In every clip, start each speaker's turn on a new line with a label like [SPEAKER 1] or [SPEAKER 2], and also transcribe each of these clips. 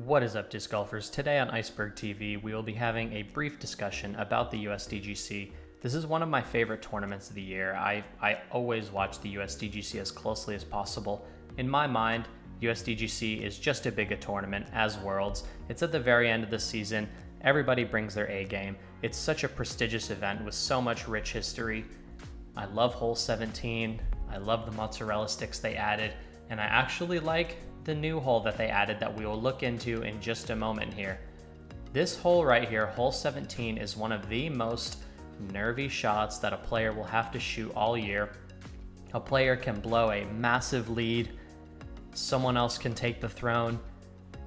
[SPEAKER 1] What is up, disc golfers? Today on Iceberg TV, we will be having a brief discussion about the USDGC. This is one of my favorite tournaments of the year. I always watch the USDGC as closely as possible. In my mind, USDGC is just as big a tournament as Worlds. It's at the very end of the season. Everybody brings their A game. It's such a prestigious event with so much rich history. I love hole 17. I love the mozzarella sticks they added, and I actually like the new hole that they added that we will look into in just a moment here. This hole right here, hole 17, is one of the most nervy shots that a player will have to shoot all year. A player can blow a massive lead, someone else can take the throne,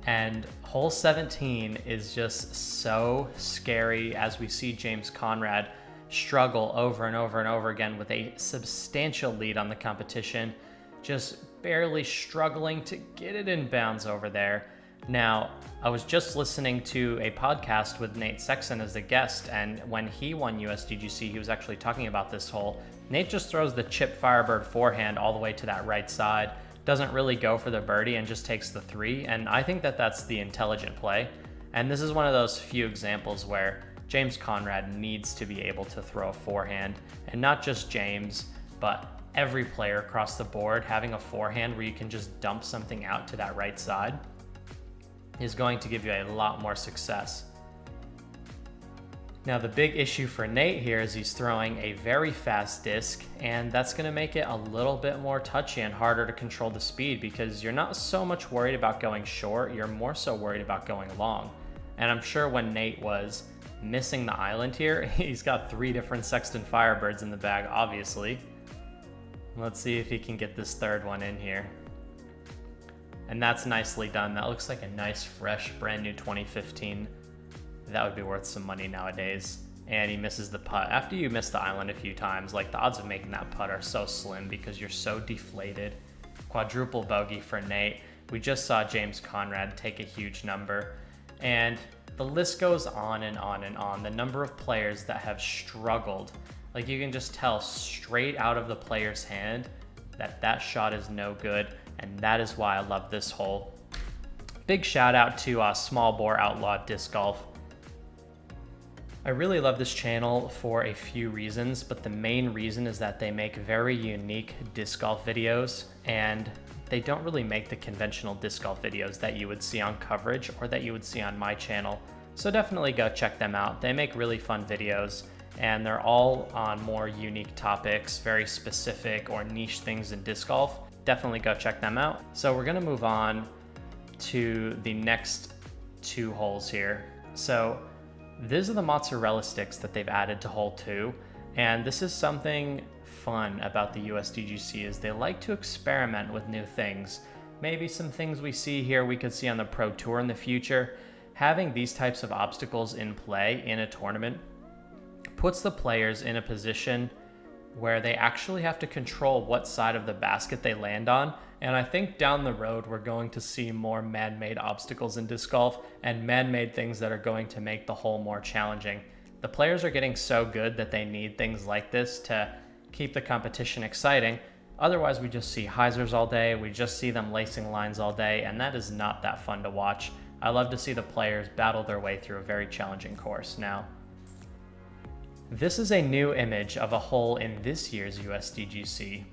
[SPEAKER 1] and hole 17 is just so scary as we see James Conrad struggle over and over and over again with a substantial lead on the competition, just barely struggling to get it in bounds over there. Now, I was just listening to a podcast with Nate Sexton as the guest, and when he won USDGC, he was actually talking about this hole. Nate just throws the chip Firebird forehand all the way to that right side, doesn't really go for the birdie and just takes the three, and I think that that's the intelligent play. And this is one of those few examples where James Conrad needs to be able to throw a forehand, and not just James, but every player across the board having a forehand where you can just dump something out to that right side is going to give you a lot more success. Now, the big issue for Nate here is he's throwing a very fast disc, and that's going to make it a little bit more touchy and harder to control the speed because you're not so much worried about going short, you're more so worried about going long. And I'm sure when Nate was missing the island here, he's got 3 different Sexton Firebirds in the bag, obviously. Let's see if he can get this third one in here. And that's nicely done. That looks like a nice, fresh, brand new 2015. That would be worth some money nowadays. And he misses the putt. After you miss the island a few times, like, the odds of making that putt are so slim because you're so deflated. Quadruple bogey for Nate. We just saw James Conrad take a huge number. And the list goes on and on and on. The number of players that have struggled. Like, you can just tell straight out of the player's hand that that shot is no good, and that is why I love this hole. Big shout out to Small Bore Outlaw Disc Golf. I really love this channel for a few reasons, but the main reason is that they make very unique disc golf videos, and they don't really make the conventional disc golf videos that you would see on coverage or that you would see on my channel. So definitely go check them out. They make really fun videos, and they're all on more unique topics, very specific or niche things in disc golf. Definitely go check them out. So we're gonna move on to the next 2 holes here. So these are the mozzarella sticks that they've added to hole 2. And this is something fun about the USDGC is they like to experiment with new things. Maybe some things we see here we could see on the Pro Tour in the future. Having these types of obstacles in play in a tournament puts the players in a position where they actually have to control what side of the basket they land on. And I think down the road, we're going to see more man-made obstacles in disc golf and man-made things that are going to make the hole more challenging. The players are getting so good that they need things like this to keep the competition exciting. Otherwise, we just see hyzers all day. We just see them lacing lines all day, and that is not that fun to watch. I love to see the players battle their way through a very challenging course. Now, this is a new image of a hole in this year's USDGC.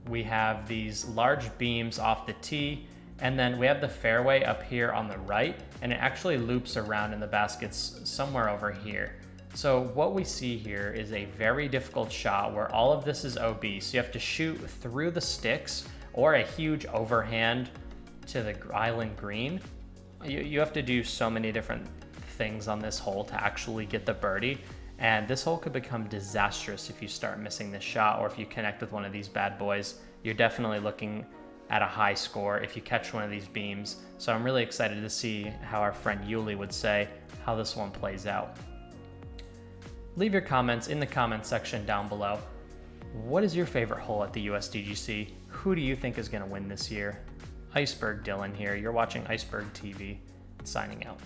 [SPEAKER 1] We have these large beams off the tee, and then we have the fairway up here on the right, and it actually loops around in the baskets somewhere over here. So what we see here is a very difficult shot where all of this is OB. So you have to shoot through the sticks or a huge overhand to the island green. You have to do so many different things on this hole to actually get the birdie. And this hole could become disastrous if you start missing this shot, or if you connect with one of these bad boys. You're definitely looking at a high score if you catch one of these beams. So I'm really excited to see how our friend Yuli would say how this one plays out. Leave your comments in the comment section down below. What is your favorite hole at the USDGC? Who do you think is going to win this year? Iceberg Dylan here. You're watching Iceberg TV. Signing out.